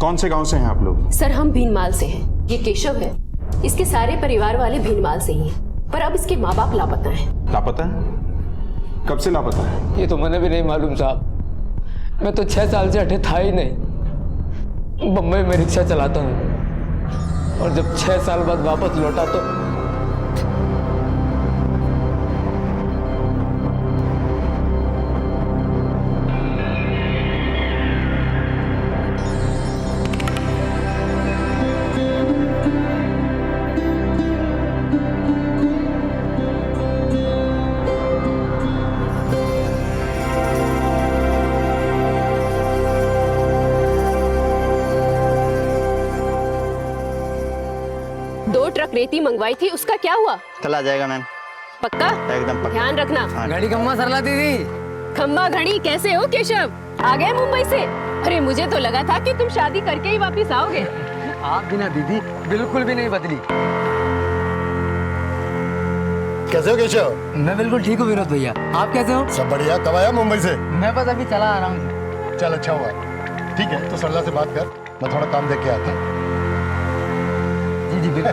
कौन से गांव से हैं आप लोग? सर हम भीनमाल से हैं। ये केशव है, इसके सारे परिवार वाले भीनमाल से ही हैं, पर अब इसके माँ बाप लापता हैं। लापता है? कब से लापता है? ये तो मुझे भी नहीं मालूम साहब। मैं तो 6 साल से हटे था ही नहीं। बम्बई में रिक्शा चलाता हूँ और जब 6 साल बाद वापस लौटा तो रेती मंगवाई थी, उसका क्या हुआ? कल आ जाएगा मैम। पक्का? एकदम पक्का। ध्यान रखना। घड़ी खम्मा सरला दीदी। खम्मा घड़ी कैसे हो केशव? आ गए मुंबई से? अरे मुझे तो लगा था कि तुम शादी करके ही वापस आओगे। आप भी ना दीदी बिल्कुल भी नहीं बदली। कैसे हो केशव? मैं बिल्कुल ठीक हूँ विनोद भैया, आप कैसे हो? सब बढ़िया। कब आया मुंबई से? मैं बस अभी चला आ रहा हूँ। चल अच्छा हुआ। ठीक है तो सरला से बात कर, मैं थोड़ा काम देख के आता हूँ। जी जी बिल्कुल।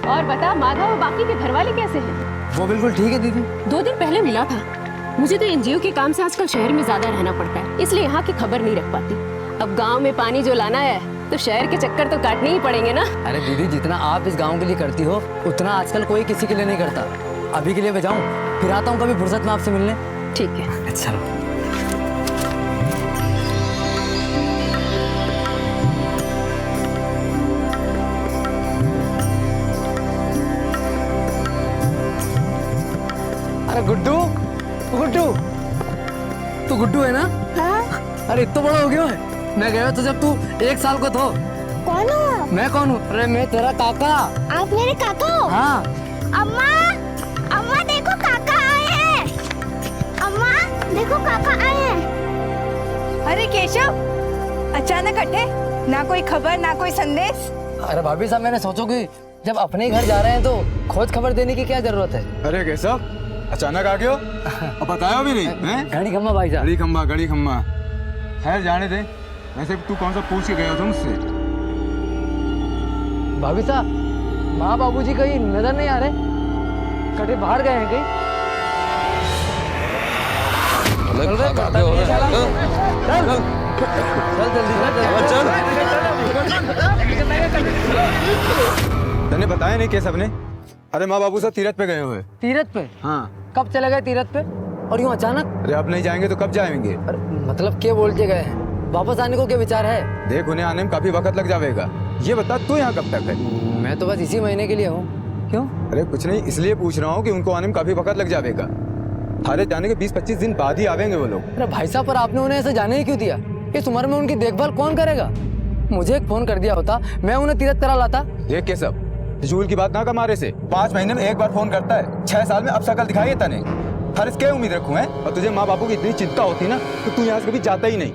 और बता माधव और बाकी के घर वाले कैसे हैं? वो बिल्कुल ठीक है दीदी। 2 दिन पहले मिला था। मुझे तो एनजीओ के काम से आजकल शहर में ज्यादा रहना पड़ता है, इसलिए यहाँ की खबर नहीं रख पाती। अब गांव में पानी जो लाना है तो शहर के चक्कर तो काटने ही पड़ेंगे ना। अरे दीदी जितना आप इस गांव के लिए करती हो उतना आजकल कोई किसी के लिए नहीं करता। अभी के लिए मैं जाऊँ, फिर आता हूँ कभी फुर्सत में आपसे मिलने। ठीक है। अच्छा गुड्डू, गुड्डू, तू गुड्डू है ना? हाँ? अरे इतना बड़ा हो गया है। मैं गया तो जब तू 1 साल का था। कौन हो? मैं कौन हूँ? अरे मैं तेरा काका। आप मेरे काका हो? हाँ। अम्मा, अम्मा देखो काका आए हैं। अम्मा देखो काका आए हैं। अरे केशव, अचानक हटे, ना कोई खबर ना कोई संदेश। अरे भाभी साहब मैंने सोचा कि जब अपने ही घर जा रहे हैं तो खोज खबर देने की क्या जरूरत है। अरे केशव अचानक आ गए हो और बताया भी नहीं हैं? घड़ी खम्मा भाई साहब। घड़ी खम्मा। खैर जाने दे। वैसे तू कौन सा पूछ के गया था मुझसे? भाभी साहब माँ बाबूजी कहीं नजर नहीं आ रहे, कटे बाहर गए हैं कहीं। तूने बताया नहीं केशव ने? अरे माँ बाबू सब तीरथ पे गए हुए। तीरथ पे? हाँ। कब चले गए तीरथ पे और यूँ अचानक? अरे अब नहीं जाएंगे तो कब जाएंगे? अरे मतलब क्या बोल के गए हैं? वापस आने को क्या विचार है? देख उन्हें आने में काफी वक्त लग जाएगा। ये बता तू यहाँ कब तक है? मैं तो बस इसी महीने के लिए हूँ। क्यों? अरे कुछ नहीं, इसलिए पूछ रहा हूँ कि उनको आने में काफी वक्त लग जाएगा। थारे जाने के 20-25 दिन बाद ही आवेंगे वो लोग। अरे भाई साहब पर आपने उन्हें ऐसे जाने ही क्यों दिया? इस उम्र में उनकी देखभाल कौन करेगा? मुझे एक फोन कर दिया होता, मैं उन्हें तीरथ करा लाता। देख केशव झूल की बात ना कर मारे से। 5 महीने में एक बार फोन करता है, 6 साल में अब शकल दिखाई देता नहीं। हर क्या उम्मीद रखूं है? और तुझे माँ बापू की इतनी चिंता होती ना तो तू यहाँ से कभी जाता ही नहीं।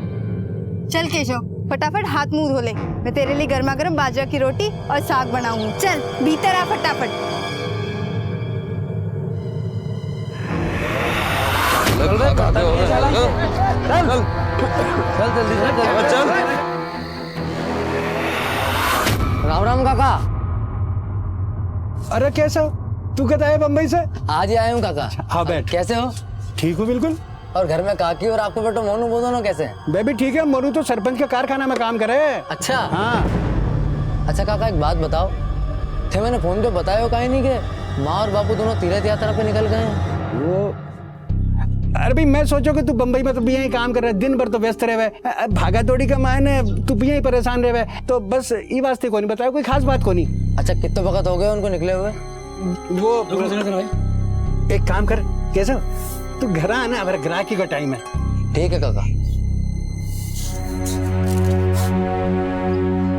चल केशव फटाफट हाथ मुंह धो ले, मैं तेरे लिए गर्मा गर्म बाजरा की रोटी और साग बनाऊंगी। चल भीतर आ फटाफट। चल। राम राम काका। अरे कैसा हो? तू कब आया बम्बई से? आज ही आया हूँ काका। हाँ बैठ। कैसे हो? ठीक हूँ बिल्कुल। और घर में काकी और आपको बेटो मोनू वो दोनों कैसे हैं? मैं भी ठीक है। मोनू तो सरपंच के कारखाना में काम करे। अच्छा। हाँ। अच्छा काका एक बात बताओ, थे मैंने फोन पे बताया हो कहीं नहीं कि माँ और बापू दोनों तीर्थ यात्रा पे निकल गए हैं? वो अरे भाई मैं सोचो कि तू बम्बई में तो भी यही काम कर रहा है, दिन भर तो व्यस्त रहे, भागा दौड़ी का मायने तू भी यही परेशान रहे, तो बस ये वास्ते को नहीं बताया, कोई खास बात को नहीं। अच्छा कितने वक्त हो गए उनको निकले हुए? वो एक काम कर कैसा, तू घर आना, हमारे ग्राहकी का टाइम है। ठीक है काका।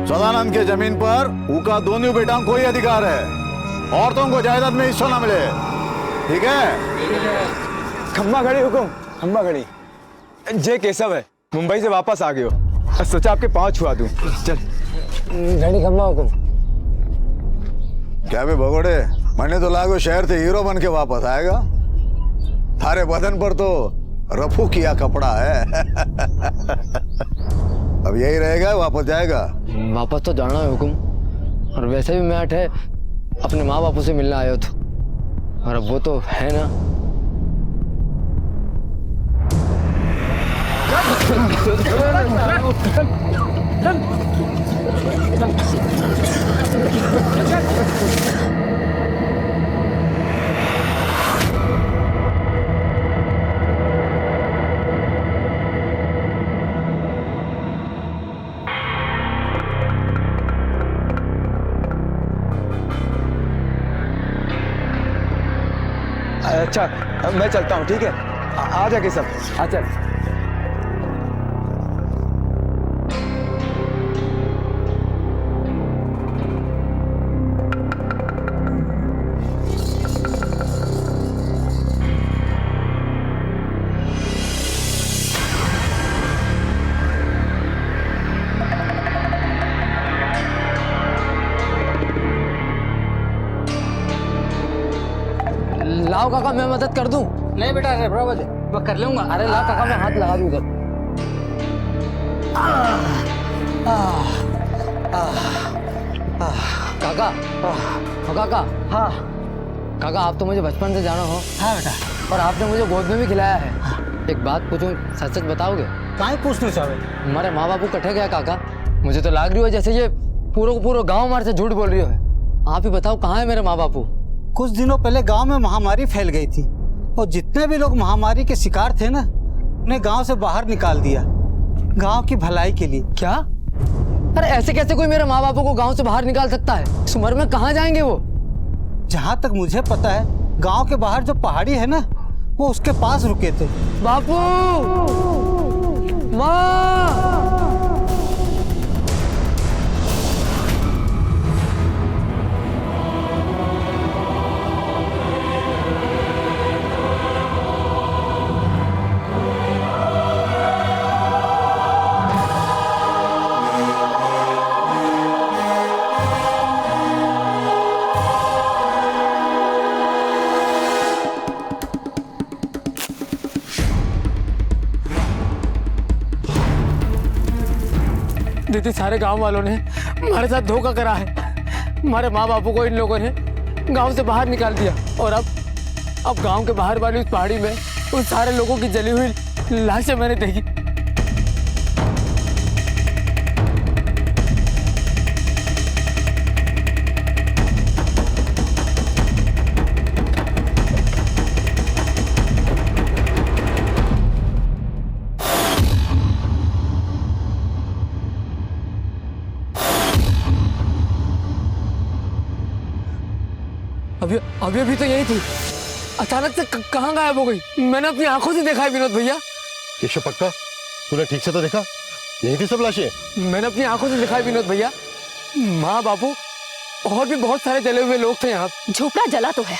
सदानंद के जमीन पर उनका दोनों बेटा कोई अधिकार है, औरतों को जायदाद में हिस्सा ना मिले। ठीक है? खम्मा घड़ी हुकुम, खम्मा घड़ी। जे केशव है, मुंबई से वापस आ गए हो, सोचा आपके पाँव छुआ दूं। चल घड़ी खम्मा हुकुम। क्या बे भगोड़े, मैंने तो लागो शहर से हीरो बन के वापस आएगा। थारे बदन पर तो रफू किया कपड़ा है। अब यही रहेगा, वापस जाएगा? वापस तो जाना है हुकुम, और वैसे भी मैं अठे अपने माँ बापू से मिलने आया था, और अब वो तो है ना। अच्छा मैं चलता हूँ, ठीक है? आ जाके सब। आ चल। लाओ काका, मैं मदद कर दूं। नहीं बेटा, अरे बराबर है, मैं कर लूंगा। अरे लाओ काका, मैं हाथ लगा दूं उधर। काका, काका, हाँ काका आप तो मुझे बचपन से जानो हो, हाँ बेटा। और आपने मुझे गोद में भी खिलाया है। एक बात पूछूं, सच सच बताओगे? काहे पूछना चाहे? हमारे माँ बापू कटे गया काका, मुझे तो लग रही हो जैसे ये पूरा गांव हमारे से झूठ बोल रही हो। आप ही बताओ कहाँ है मेरे माँ बापू? कुछ दिनों पहले गांव में महामारी फैल गई थी, और जितने भी लोग महामारी के शिकार थे ना, उन्हें गांव से बाहर निकाल दिया, गांव की भलाई के लिए। क्या? अरे ऐसे कैसे कोई मेरे माँ बापू को गांव से बाहर निकाल सकता है? इस उम्र में कहाँ जाएंगे वो? जहां तक मुझे पता है, गांव के बाहर जो पहाड़ी है ना, वो उसके पास रुके थे। बापू, माँ, दीदी सारे गांव वालों ने हमारे साथ धोखा करा है। हमारे माँ बापू को इन लोगों ने गांव से बाहर निकाल दिया, और अब गांव के बाहर वाली उस पहाड़ी में उन सारे लोगों की जली हुई लाशें मैंने देखी। अभी तो यही थी, अचानक से कहाँ गायब हो गई? मैंने अपनी आंखों से देखा है विनोद भैया। केशव पक्का तूने ठीक से तो देखा? यही थी सब लाशें? मैंने अपनी आंखों से देखा है विनोद भैया। माँ बापू और भी बहुत सारे जले हुए लोग थे यहाँ। झोपड़ा जला तो है,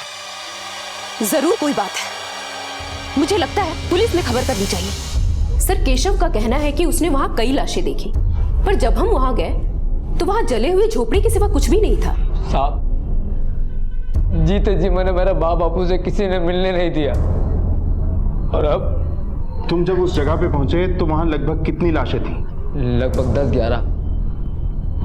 जरूर कोई बात है। मुझे लगता है पुलिस में खबर करनी चाहिए। सर केशव का कहना है कि उसने वहां कई लाशें देखी, पर जब हम वहां गए तो वहां जले हुए झोपड़े के सिवा कुछ भी नहीं था। साहब, जीते जी मैंने मेरे माँ बापू से किसी ने मिलने नहीं दिया, और अब तुम जब उस जगह पे पहुंचे तो वहां लगभग कितनी लाशें थी? लगभग 10-11।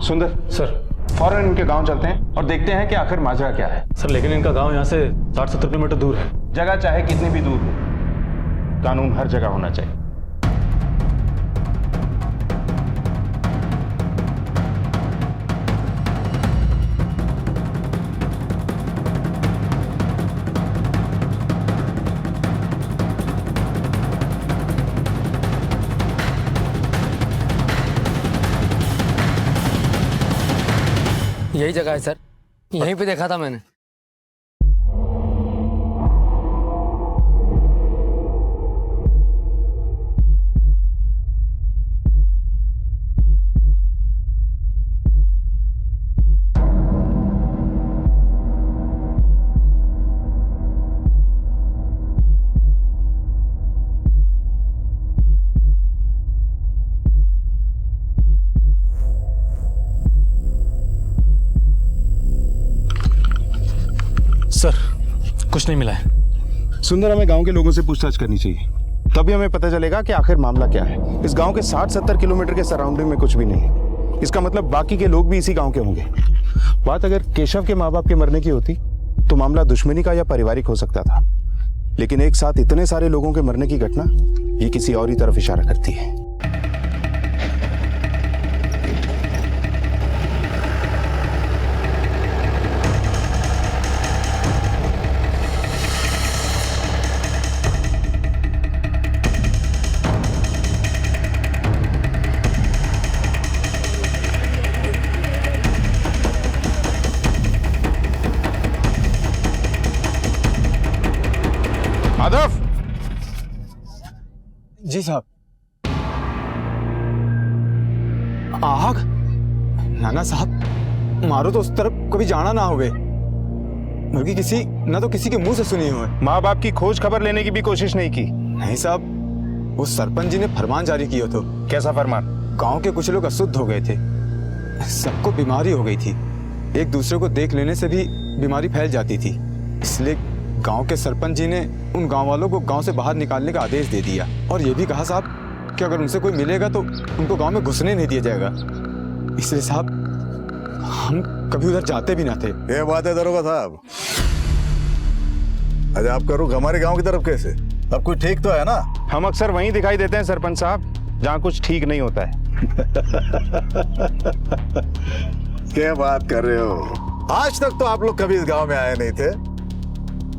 सुंदर सर, फौरन इनके गांव चलते हैं और देखते हैं कि आखिर माजरा क्या है। सर लेकिन इनका गांव यहाँ से 60-70 किलोमीटर दूर है। जगह चाहे कितनी भी दूर हो, कानून हर जगह होना चाहिए। यही जगह है सर, यहीं पे देखा था मैंने। सर कुछ नहीं मिला है। सुंदर, हमें गांव के लोगों से पूछताछ करनी चाहिए, तभी हमें पता चलेगा कि आखिर मामला क्या है। इस गांव के 60-70 किलोमीटर के सराउंडिंग में कुछ भी नहीं है। इसका मतलब बाकी के लोग भी इसी गांव के होंगे। बात अगर केशव के माँ बाप के मरने की होती तो मामला दुश्मनी का या पारिवारिक हो सकता था, लेकिन एक साथ इतने सारे लोगों के मरने की घटना ये किसी और ही तरफ इशारा करती है। माधव, जी साहब। आग? नाना साहब, मारो तो उस तरफ कभी जाना ना होवे, बल्कि किसी ना तो किसी के मुंह से सुनी हो। माँ बाप की खोज खबर लेने की भी कोशिश नहीं की? नहीं साहब, उस सरपंच जी ने फरमान जारी किया तो। कैसा फरमान? गांव के कुछ लोग अशुद्ध हो गए थे, सबको बीमारी हो गई थी, एक दूसरे को देख लेने से भी बीमारी फैल जाती थी, इसलिए गांव के सरपंच जी ने उन गांव वालों को गांव से बाहर निकालने का आदेश दे दिया, और ये भी कहा साहब कि अगर उनसे कोई मिलेगा तो उनको गांव में घुसने नहीं दिया जाएगा। इसलिए साहब हम कभी उधर जाते भी ना थे। ये बात है दरोगा साहब, आज आपका रुख हमारे गांव की तरफ कैसे? सब कुछ ठीक तो है ना? हम अक्सर वहीं दिखाई देते हैं सरपंच साहब, जहाँ कुछ ठीक नहीं होता है। क्या बात कर रहे हो? आज तक तो आप लोग कभी इस गांव में आए नहीं थे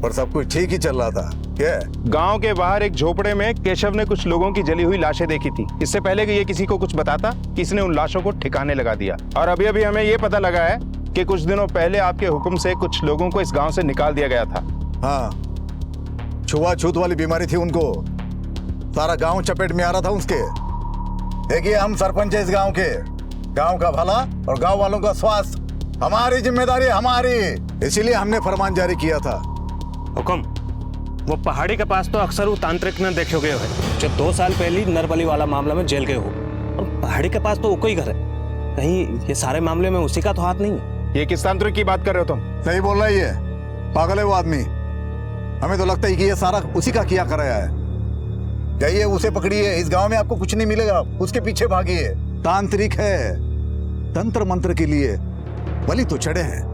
और सब कुछ ठीक ही चल रहा था। क्या? गांव के बाहर एक झोपड़े में केशव ने कुछ लोगों की जली हुई लाशें देखी थी। इससे पहले कि ये किसी को कुछ बताता कि इसने उन लाशों को ठिकाने लगा दिया। और अभी अभी हमें ये पता लगा है कि कुछ दिनों पहले आपके हुक्म से कुछ लोगों को इस गांव से निकाल दिया गया था। हाँ, छुआछूत वाली बीमारी थी उनको, सारा गांव चपेट में आ रहा था उसके। देखिए, हम सरपंच है इस गांव के, गांव का भला और गांव वालों का स्वास्थ्य हमारी जिम्मेदारी, हमारी, इसीलिए हमने फरमान जारी किया था। हुक्म, वो पहाड़ी के पास तो अक्सर वो तांत्रिक ने देखे गए हो जो 2 साल पहले नरबली वाला मामला में जेल गए हो, और पहाड़ी के पास तो वो कोई घर है, कहीं ये सारे मामले में उसी का तो हाथ नहीं है? ये किस तांत्रिक की बात कर रहे हो तुम? सही बोल रहा है, ये पागल है वो आदमी। हमें तो लगता है कि ये सारा उसी का किया कराया है। जाइए उसे पकड़िए, इस गांव में आपको कुछ नहीं मिलेगा, उसके पीछे भागिए। तांत्रिक है, तंत्र मंत्र के लिए बलि तो चढ़े हैं।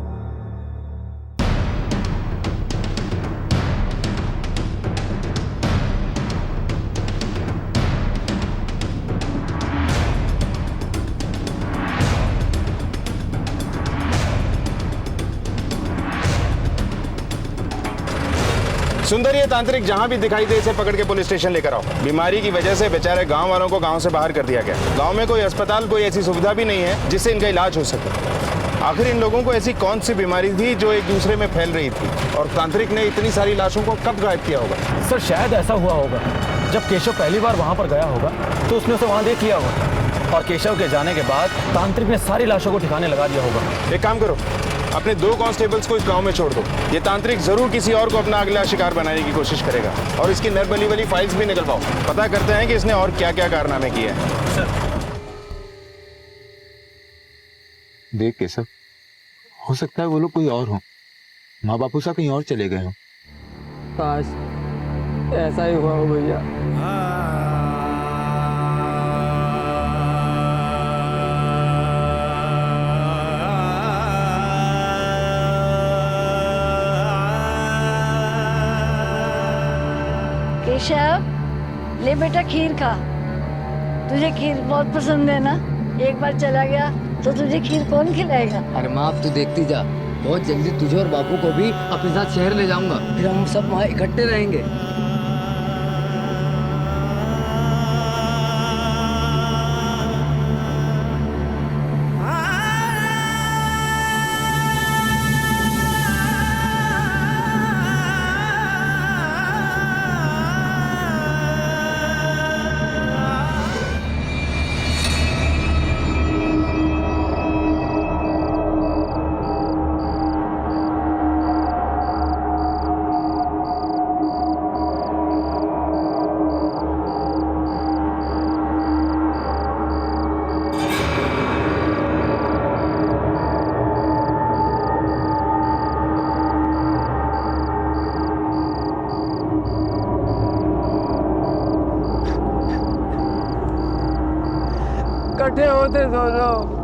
सुंदर, ये तांत्रिक जहां भी दिखाई दे इसे पकड़ के पुलिस स्टेशन लेकर आओ। बीमारी की वजह से बेचारे गांव वालों को गांव से बाहर कर दिया गया। गांव में कोई अस्पताल, कोई ऐसी सुविधा भी नहीं है जिससे इनका इलाज हो सके। आखिर इन लोगों को ऐसी कौन सी बीमारी थी जो एक दूसरे में फैल रही थी, और तांत्रिक ने इतनी सारी लाशों को कब गायब किया होगा? सर शायद ऐसा हुआ होगा, जब केशव पहली बार वहाँ पर गया होगा तो उसने उसे वहाँ देख लिया होगा, और केशव के जाने के बाद तांत्रिक ने सारी लाशों को ठिकाने लगा दिया होगा। एक काम करो, अपने 2 कांस्टेबल्स को इस गांव में छोड़ दो। ये तांत्रिक जरूर किसी और को अपना अगला शिकार बनाने की कोशिश करेगा, और इसकी नरबली वाली फाइल्स भी निकलवाओ। पता करते हैं कि इसने और क्या क्या कारनामे किए हैं। देख केशव, हो सकता है वो लोग कोई और हो, माँ बापू सा कहीं और चले गए हो। काश ऐसा ही हुआ हो भैया। केशव, ले बेटा खीर खा, तुझे खीर बहुत पसंद है ना? एक बार चला गया तो तुझे खीर कौन खिलाएगा? अरे माँ, अब तू देखती जा, बहुत जल्दी तुझे और बापू को भी अपने साथ शहर ले जाऊंगा, फिर हम सब वहाँ इकट्ठे रहेंगे। बैठे होते दोनों।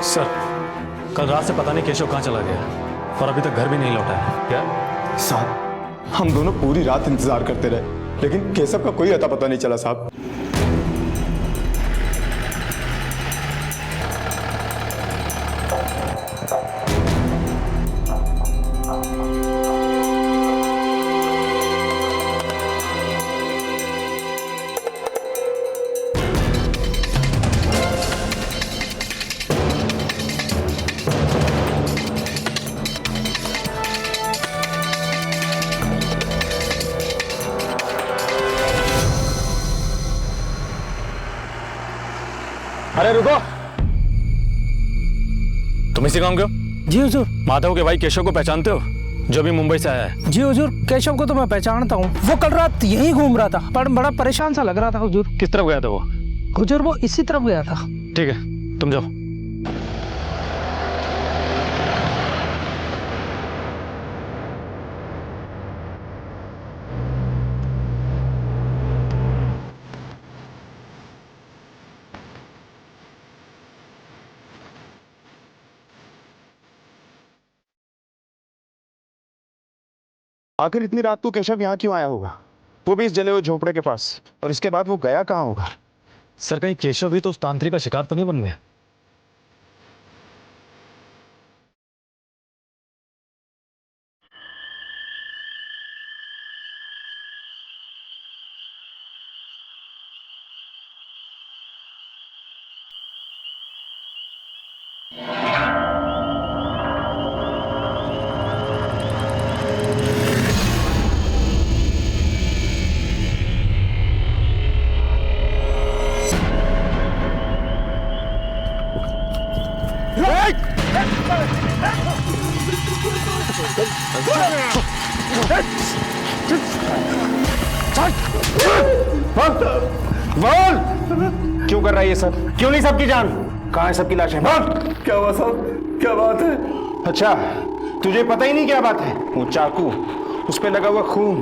सर, कल रात से पता नहीं केशव कहाँ चला गया और अभी तक घर भी नहीं लौटा है। क्या साहब, हम दोनों पूरी रात इंतजार करते रहे, लेकिन केशव का कोई अता पता नहीं चला साहब। अरे रुको, तुम इसी गांव के हो? जी हुजूर। माधव के भाई केशव को पहचानते हो, जो भी मुंबई से आया है? जी हुजूर, केशव को तो मैं पहचानता हूँ। वो कल रात यहीं घूम रहा था, पर बड़ा परेशान सा लग रहा था हुजूर। किस तरफ गया था वो? हुजूर, वो इसी तरफ गया था। ठीक है, तुम जाओ। आखिर इतनी रात को केशव यहाँ क्यों आया होगा, वो भी इस जले हुए झोपड़े के पास? और इसके बाद वो गया कहाँ होगा? सर, कहीं केशव भी तो उस तांत्रिक का शिकार तो नहीं बन गया? बोल, क्यों कर रहा है ये सब? क्यों नहीं सबकी जान? कहाँ है सबकी लाशें? बोल। क्या हुआ साहब, क्या बात है? अच्छा, तुझे पता ही नहीं क्या बात है? वो चाकू, उस पे लगा हुआ खून।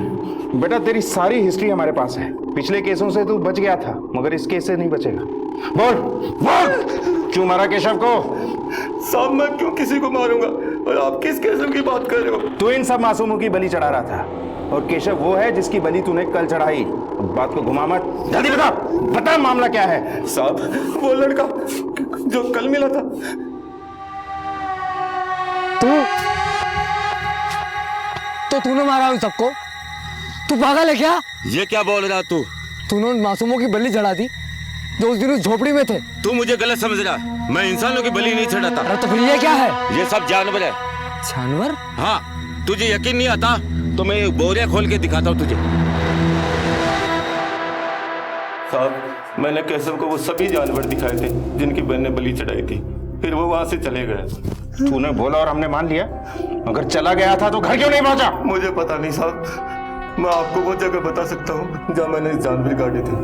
बेटा, तेरी सारी हिस्ट्री हमारे पास है। पिछले केसों से तू बच गया था, मगर इस केस से नहीं बचेगा। बोल बोल, क्यों मारा केशव को? साहब, मैं क्यों किसी को मारूंगा? और आप किस केशव की बात कर रहे हो? तू इन सब मासूमों की बलि चढ़ा रहा था, और केशव वो है जिसकी बलि तूने कल चढ़ाई। बात को घुमा मत, जल्दी बता, बता मामला क्या है? साहब, वो लड़का जो कल मिला था। तो तूने मारा उन सबको? तू पागल है क्या? ये क्या बोल रहा तू? तूने उन मासूमों की बलि चढ़ा दी जो उस दिन उस झोपड़ी में थे। तू मुझे गलत समझ रहा, मैं इंसानों की बलि नहीं चढ़ाता। अरे तो फिर ये क्या है? ये सब जानवर है। जानवर? हाँ, तुझे यकीन नहीं आता तो मैं बोरिया खोल के दिखाता हूँ तुझे। साहब, मैंने केशव को वो सभी जानवर दिखाए थे जिनकी बहन ने बलि चढ़ाई थी, फिर वो वहां से चले गए। तूने बोला और हमने मान लिया, अगर चला गया था तो घर क्यों नहीं पहुंचा? मुझे पता नहीं साहब, मैं आपको वो जगह बता सकता हूँ जहाँ मैंने जानवर काटे थे।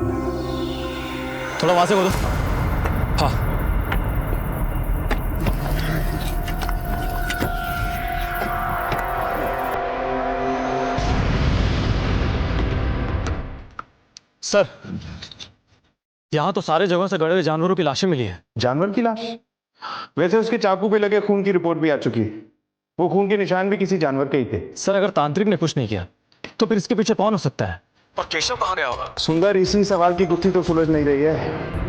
थोड़ा वहां से बोलो। हाँ, सर, यहाँ तो सारे जगहों से गड़े हुए जानवरों की लाशें मिली है। जानवर की लाश? वैसे उसके चाकू पे लगे खून की रिपोर्ट भी आ चुकी है। वो खून के निशान भी किसी जानवर के ही थे। सर, अगर तांत्रिक ने कुछ नहीं किया तो फिर इसके पीछे कौन हो सकता है? और केशव कहाँ गया होगा? सुंदर, इसी सवाल की गुत्थी तो सुलझ नहीं रही है।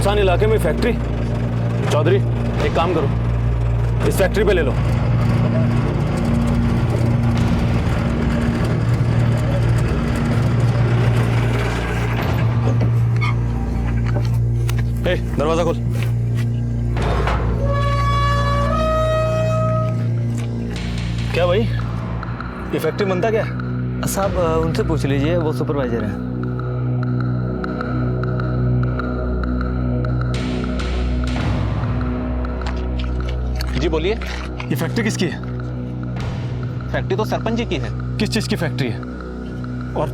सुनसान इलाके में फैक्ट्री। चौधरी, एक काम करो, इस फैक्ट्री पे ले लो। ए, दरवाजा खोल। क्या भाई, ये फैक्ट्री बनता क्या है? साहब उनसे पूछ लीजिए, वो सुपरवाइजर है। जी बोलिए। ये फैक्ट्री किसकी है? फैक्ट्री तो सरपंच जी की है। किस चीज की फैक्ट्री है और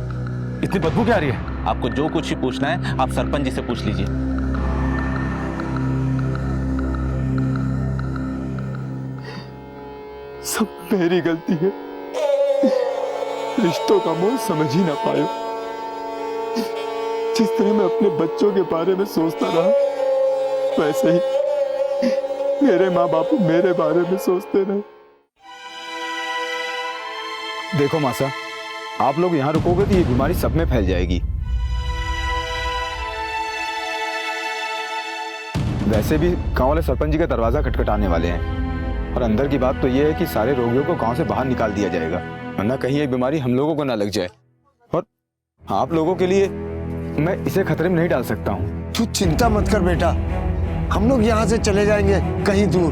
इतनी बदबू क्या आ रही है? आपको जो कुछ ही पूछना है आप सरपंच जी से पूछ लीजिए। सब मेरी गलती है, रिश्तों का मोह समझ ही ना पायो। जिस तरह मैं अपने बच्चों के बारे में सोचता रहा, वैसे ही मेरे माँ बाप मेरे बारे में सोचते रहे। देखो मासा, आप लोग यहाँ रुकोगे तो ये बीमारी सब में फैल जाएगी। वैसे भी गांव वाले सरपंच जी का दरवाजा खटखटाने वाले हैं, और अंदर की बात तो ये है कि सारे रोगियों को गांव से बाहर निकाल दिया जाएगा, वरना कहीं ये बीमारी हम लोगों को ना लग जाए। और आप लोगों के लिए मैं इसे खतरे में नहीं डाल सकता हूँ। तू चिंता मत कर बेटा, हम लोग यहाँ से चले जाएंगे कहीं दूर।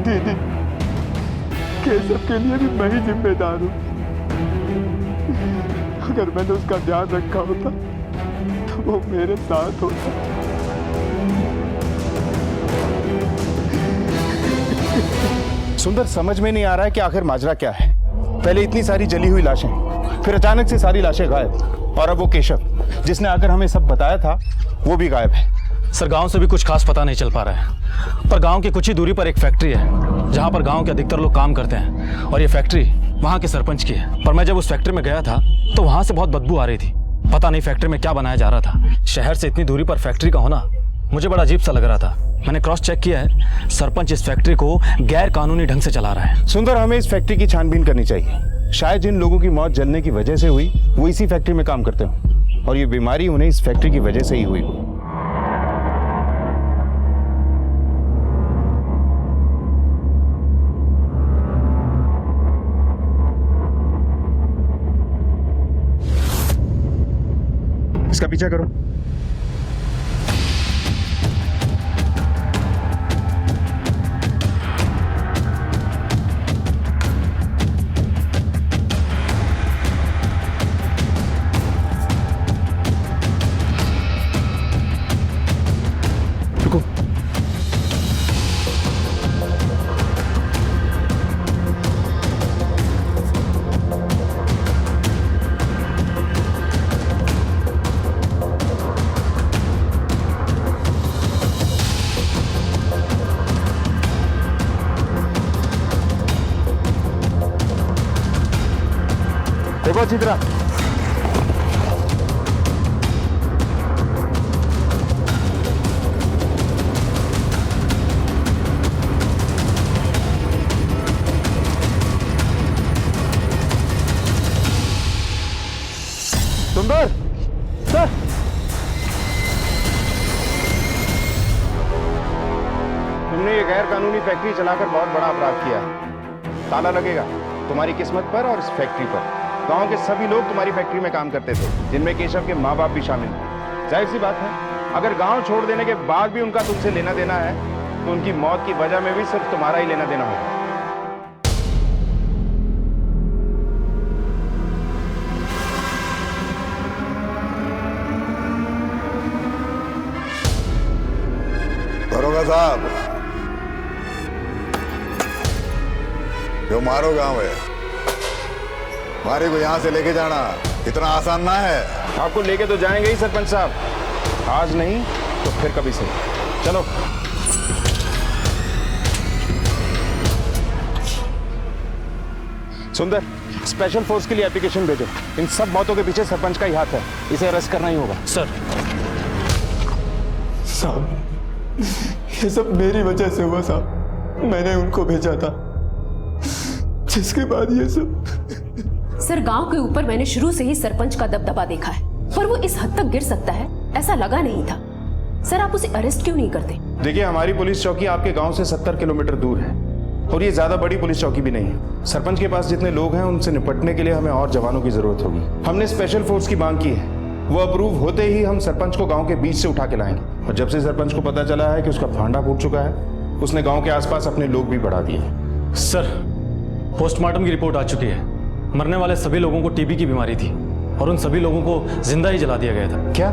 दीदी, केशव के लिए भी मैं ही जिम्मेदार हूँ। अगर मैंने उसका ध्यान रखा होता तो वो मेरे साथ होता। सुंदर, समझ में नहीं आ रहा है कि आखिर माजरा क्या है। पहले इतनी सारी जली हुई लाशें, फिर अचानक से सारी लाशें गायब, और अब वो केशव जिसने आकर हमें सब बताया था वो भी गायब है। सर, गांव से भी कुछ खास पता नहीं चल पा रहा है, पर गांव की कुछ ही दूरी पर एक फैक्ट्री है जहां पर गांव के अधिकतर लोग काम करते हैं, और ये फैक्ट्री वहां के सरपंच की है। पर मैं जब उस फैक्ट्री में गया था तो वहां से बहुत बदबू आ रही थी। पता नहीं फैक्ट्री में क्या बनाया जा रहा था। शहर से इतनी दूरी पर फैक्ट्री का होना मुझे बड़ा अजीब सा लग रहा था। मैंने क्रॉस चेक किया है, सरपंच इस फैक्ट्री को गैर कानूनी ढंग से चला रहा है। सुंदर, हमें इस फैक्ट्री की छानबीन करनी चाहिए। शायद जिन लोगों की मौत जलने की वजह से हुई वो इसी फैक्ट्री में काम करते हो, और ये बीमारी उन्हें इस फैक्ट्री की वजह से ही हुई हो। इसका पीछा करो। रुको। देखो अच्छी तरह। सुंदर सर, तुमने ये गैर कानूनी फैक्ट्री चलाकर बहुत बड़ा अपराध किया है। ताला लगेगा तुम्हारी किस्मत पर और इस फैक्ट्री पर। गांव के सभी लोग तुम्हारी फैक्ट्री में काम करते थे, जिनमें केशव के माँ बाप भी शामिल थे। जाहिर सी बात है, अगर गांव छोड़ देने के बाद भी उनका तुमसे लेना देना है तो उनकी मौत की वजह में भी सिर्फ तुम्हारा ही लेना देना होगा। दरोगा साहब, जो मारो गांव है, मारे को यहां से लेके जाना इतना आसान ना है। आपको लेके तो जाएंगे ही सरपंच साहब, आज नहीं तो फिर कभी से। चलो। सुंदर, स्पेशल फोर्स के लिए एप्लीकेशन भेजो। इन सब मौतों के पीछे सरपंच का ही हाथ है, इसे अरेस्ट करना ही होगा। सर, साहब, ये सब मेरी वजह से हुआ साहब। मैंने उनको भेजा था, जिसके बाद ये सब सर गांव के ऊपर मैंने शुरू से ही सरपंच का दबदबा देखा है, पर वो इस हद तक गिर सकता है ऐसा लगा नहीं था। सर आप उसे अरेस्ट क्यों नहीं करते? देखिए, हमारी पुलिस चौकी आपके गांव से 70 किलोमीटर दूर है और ये ज्यादा बड़ी पुलिस चौकी भी नहीं है। सरपंच के पास जितने लोग हैं उनसे निपटने के लिए हमें और जवानों की जरूरत होगी। हमने स्पेशल फोर्स की मांग की है, वो अप्रूव होते ही हम सरपंच को गांव के बीच से उठा के लाएंगे। और जब से सरपंच को पता चला है कि उसका फांडा फूट चुका है, उसने गांव के आसपास अपने लोग भी बढ़ा दिए। सर, पोस्टमार्टम की रिपोर्ट आ चुकी है। मरने वाले सभी लोगों को टीबी की बीमारी थी और उन सभी लोगों को जिंदा ही जला दिया गया था। क्या?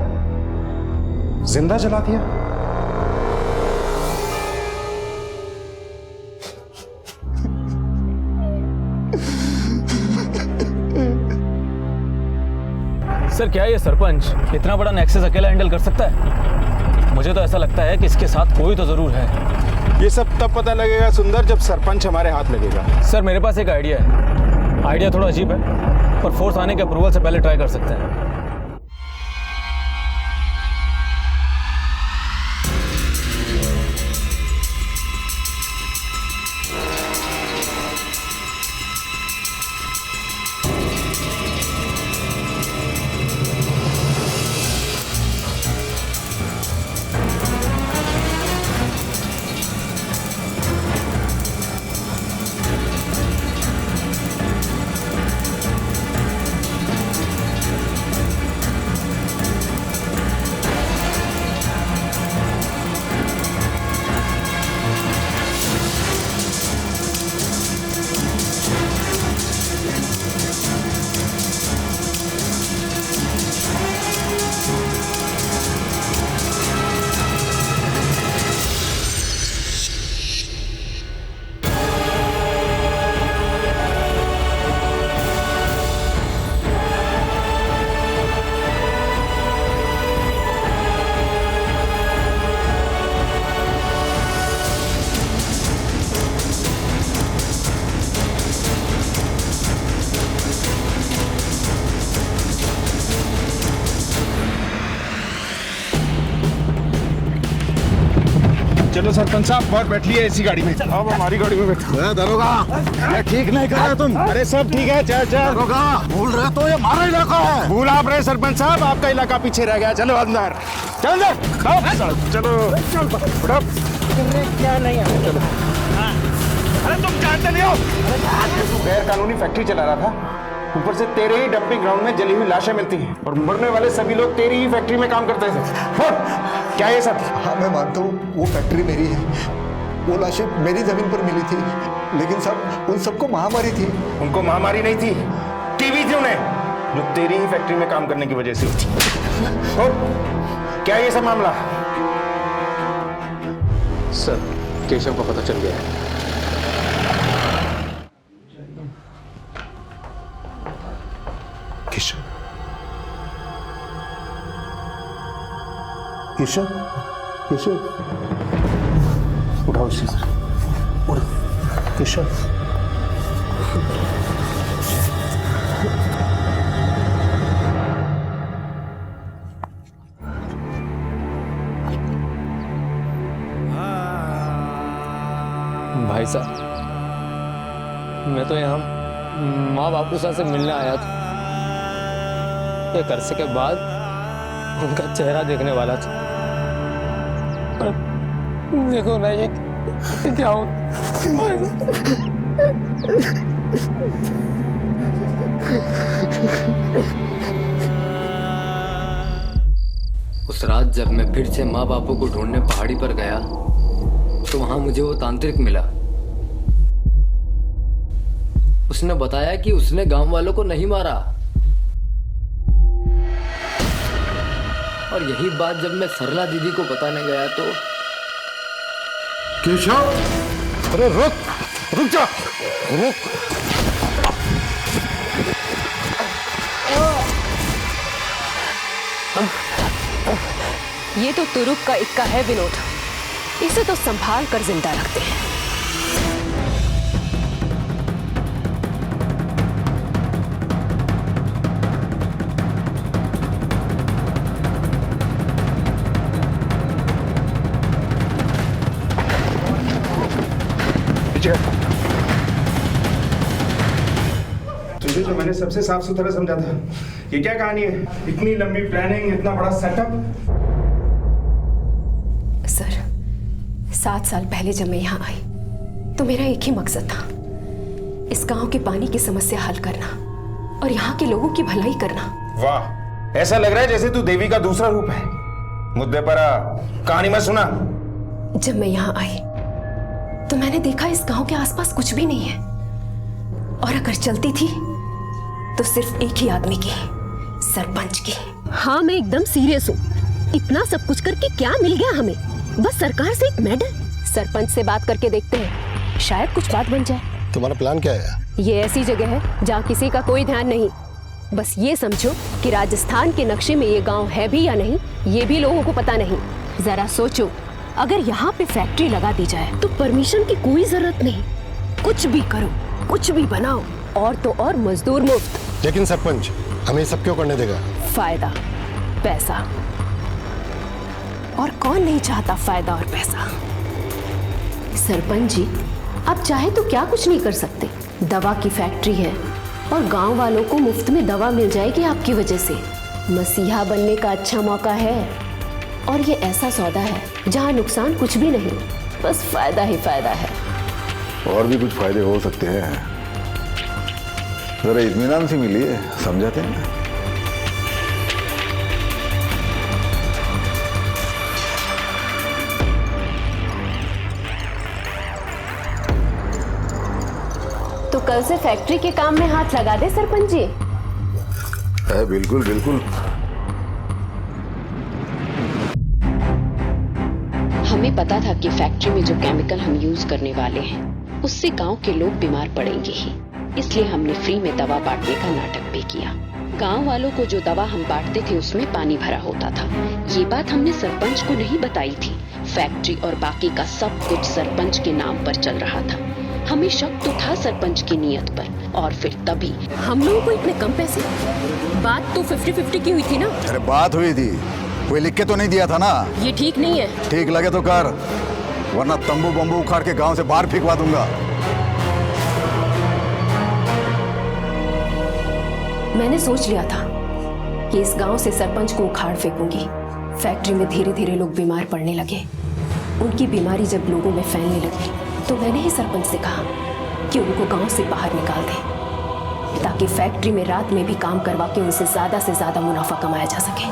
जिंदा जला दिया? सर, क्या ये सरपंच इतना बड़ा नेक्सस अकेला हैंडल कर सकता है? मुझे तो ऐसा लगता है कि इसके साथ कोई तो जरूर है। ये सब तब पता लगेगा सुंदर, जब सरपंच हमारे हाथ लगेगा। सर, मेरे पास एक आइडिया है। आइडिया थोड़ा अजीब है, पर फोर्स आने के अप्रूवल से पहले ट्राई कर सकते हैं। चलो सरपंच साहब, और बैठ लिए इसी गाड़ी में। अब हमारी गाड़ी में बैठो। दरोगा, ठीक नहीं कर रहे तुम। अरे सब ठीक है, चल चल। दरोगा, भूल रहे तो ये हमारा इलाका है। भूल आप रहे सरपंच साहब, आपका इलाका पीछे रह गया। चलो अंदर, चल चलो चलो। क्या नहीं है, चलो। अरे तुम जानते नहीं हो, तू गैर कानूनी फैक्ट्री चला रहा था, ऊपर से तेरे ही डंपिंग ग्राउंड में जली हुई लाशें मिलती हैं और मरने वाले सभी लोग तेरी ही फैक्ट्री में काम करते थे। क्या ये सब? हाँ, मैं मानता हूँ वो फैक्ट्री मेरी है, वो लाशें मेरी जमीन पर मिली थी, लेकिन सब उन सबको महामारी थी। उनको महामारी नहीं थी, टीबी थी उन्हें, जो तेरी ही फैक्ट्री में काम करने की वजह से हुई। और क्या ये सब मामला? सर, केशव को पता चल गया है। केशव, केशव, केशव, उठाओ इसे, उठाओ केशव। भाई साहब, मैं तो यहाँ माँ बापू से मिलने आया था। एक अरसे के बाद उनका चेहरा देखने वाला था, पर देखो ना ये क्या हो। उस रात जब मैं फिर से माँ बापू को ढूंढने पहाड़ी पर गया तो वहां मुझे वो तांत्रिक मिला। उसने बताया कि उसने गांव वालों को नहीं मारा, और यही बात जब मैं सरला दीदी को बताने गया तो केशव, अरे रुक जा, रुक। ये तो तुरुप का इक्का है विनोद, इसे तो संभाल कर जिंदा रखते हैं। तुझे जो मैंने सबसे साफ सुथरा समझा था। ये क्या कहानी है? इतनी लंबी प्लानिंग, इतना बड़ा सेटअप। सर, 7 साल पहले जब मैं यहाँ आई तो मेरा एक ही मकसद था, इस गांव के पानी की समस्या हल करना और यहाँ के लोगों की भलाई करना। वाह, ऐसा लग रहा है जैसे तू देवी का दूसरा रूप है। मुद्दे पर आ, कहानी मत सुना। जब मैं यहाँ आई तो मैंने देखा इस गांव के आसपास कुछ भी नहीं है, और अगर चलती थी तो सिर्फ एक ही आदमी की, सरपंच की। हाँ, मैं एकदम सीरियस हूँ। इतना सब कुछ करके क्या मिल गया हमें? बस सरकार से एक मेडल। सरपंच से बात करके देखते हैं, शायद कुछ बात बन जाए। तुम्हारा प्लान क्या है? ये ऐसी जगह है जहाँ किसी का कोई ध्यान नहीं। बस ये समझो कि राजस्थान के नक्शे में ये गांव है भी या नहीं, ये भी लोगों को पता नहीं। जरा सोचो, अगर यहाँ पे फैक्ट्री लगा दी जाए तो परमिशन की कोई जरूरत नहीं, कुछ भी करो, कुछ भी बनाओ, और तो और मजदूर मुफ्त। लेकिन सरपंच हमें सब क्यों करने देगा? फायदा, पैसा, और कौन नहीं चाहता फायदा और पैसा। सरपंच जी, आप चाहे तो क्या कुछ नहीं कर सकते। दवा की फैक्ट्री है और गांव वालों को मुफ्त में दवा मिल जाएगी आपकी वजह से। मसीहा बनने का अच्छा मौका है, और ये ऐसा सौदा है जहां नुकसान कुछ भी नहीं, बस फायदा ही फायदा है। और भी कुछ फायदे हो सकते हैं, जरा इत्मीनान से मिलिए, समझाते हैं। तो कल से फैक्ट्री के काम में हाथ लगा दे सरपंच जी। बिल्कुल बिल्कुल। हमें पता था कि फैक्ट्री में जो केमिकल हम यूज करने वाले हैं उससे गांव के लोग बीमार पड़ेंगे ही, इसलिए हमने फ्री में दवा बांटने का नाटक भी किया। गांव वालों को जो दवा हम बांटते थे उसमें पानी भरा होता था। ये बात हमने सरपंच को नहीं बताई थी। फैक्ट्री और बाकी का सब कुछ सरपंच के नाम पर चल रहा था। हमें शक तो था सरपंच की नीयत पर, और फिर तभी हम लोगों को इतने कम पैसे। बात तो 50-50 की हुई थी ना? अरे बात हुई थी, कोई लिख के तो नहीं दिया था ना। ये ठीक नहीं है। ठीक लगे तो कर, वरना तंबू बम्बू उखाड़ के गांव से बाहर फेंकवा दूंगा। मैंने सोच लिया था कि इस गांव से सरपंच को उखाड़ फेंकूंगी। फैक्ट्री में धीरे धीरे लोग बीमार पड़ने लगे। उनकी बीमारी जब लोगों में फैलने लगी तो मैंने ही सरपंच से कहा कि उनको गांव से बाहर निकाल दें, ताकि फैक्ट्री में रात में भी काम करवा के उनसे ज्यादा मुनाफा कमाया जा सके।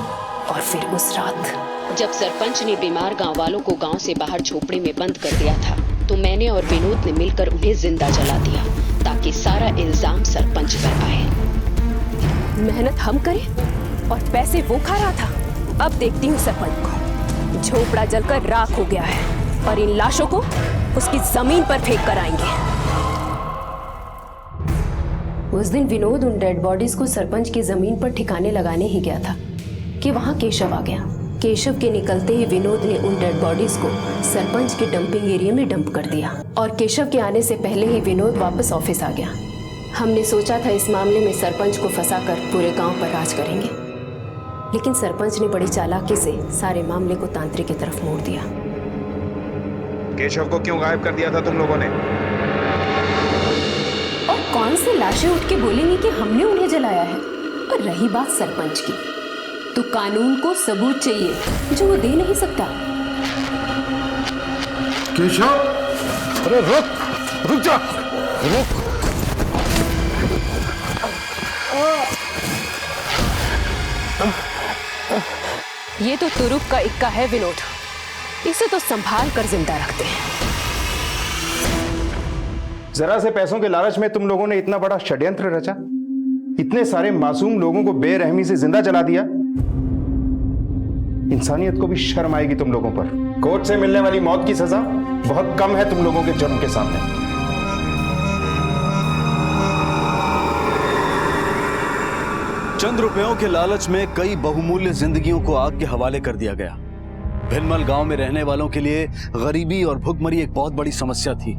और फिर उस रात जब सरपंच ने बीमार गांव वालों को गांव से बाहर झोपड़ी में बंद कर दिया था, तो मैंने और विनोद ने मिलकर उन्हें जिंदा जला दिया, ताकि सारा इल्जाम सरपंच पर आए। मेहनत हम करें और पैसे वो खा रहा था। अब देखती हूँ सरपंच को। झोपड़ा जलकर राख हो गया है और इन लाशों को उसकी जमीन पर फेंक कर आएंगे। उस दिन विनोद उन डेड बॉडीज को सरपंच की जमीन पर ठिकाने लगाने ही गया था कि वहां केशव आ गया। केशव के निकलते ही विनोद ने उन डेड बॉडीज को सरपंच के डंपिंग एरिया में डंप कर दिया, और केशव के आने से पहले ही विनोद वापस ऑफिस आ गया। हमने सोचा था इस मामले में सरपंच को फंसाकर पूरे गांव पर राज करेंगे, लेकिन सरपंच ने बड़ी चालाकी से सारे मामले को तांत्रिक की तरफ मोड़ दिया। केशव को क्यों गायब कर दिया था तुम लोगों ने? और कौन सी लाशें उठ के बोलेंगी कि हमने उन्हें जलाया है? और रही बात सरपंच की, तो कानून को सबूत चाहिए जो वो दे नहीं सकता। केशव, अरे रुक जा, रुक। ये तो तुरुप का इक्का है विनोद, इसे तो संभाल कर जिंदा रखते हैं। जरा से पैसों के लालच में तुम लोगों ने इतना बड़ा षड्यंत्र रचा, इतने सारे मासूम लोगों को बेरहमी से जिंदा जला दिया। इंसानियत को भी शर्म आएगी तुम लोगों पर। कोर्ट से मिलने वाली मौत की सजा बहुत कम है तुम लोगों के जुर्म के सामने। चंद रुपयों के लालच में कई बहुमूल्य जिंदगियों को आग के हवाले कर दिया गया। भिलमल गांव में रहने वालों के लिए गरीबी और भुखमरी एक बहुत बड़ी समस्या थी,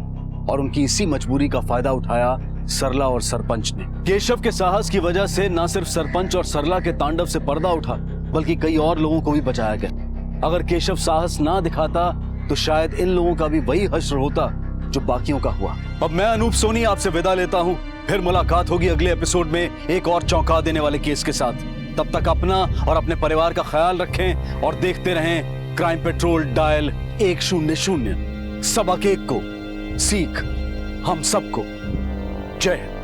और उनकी इसी मजबूरी का फायदा उठाया सरला और सरपंच ने। केशव के साहस की वजह से न सिर्फ सरपंच और सरला के तांडव से पर्दा उठा, बल्कि कई और लोगों को भी बचाया गया। अगर केशव साहस ना दिखाता तो शायद इन लोगों का भी वही हश्र होता जो बाकियों का हुआ। अब मैं अनूप सोनी आपसे विदा लेता हूँ। फिर मुलाकात होगी अगले एपिसोड में एक और चौंका देने वाले केस के साथ। तब तक अपना और अपने परिवार का ख्याल रखें और देखते रहें क्राइम पेट्रोल डायल 100। सबक एक को सीख हम सबको। जय हिंद।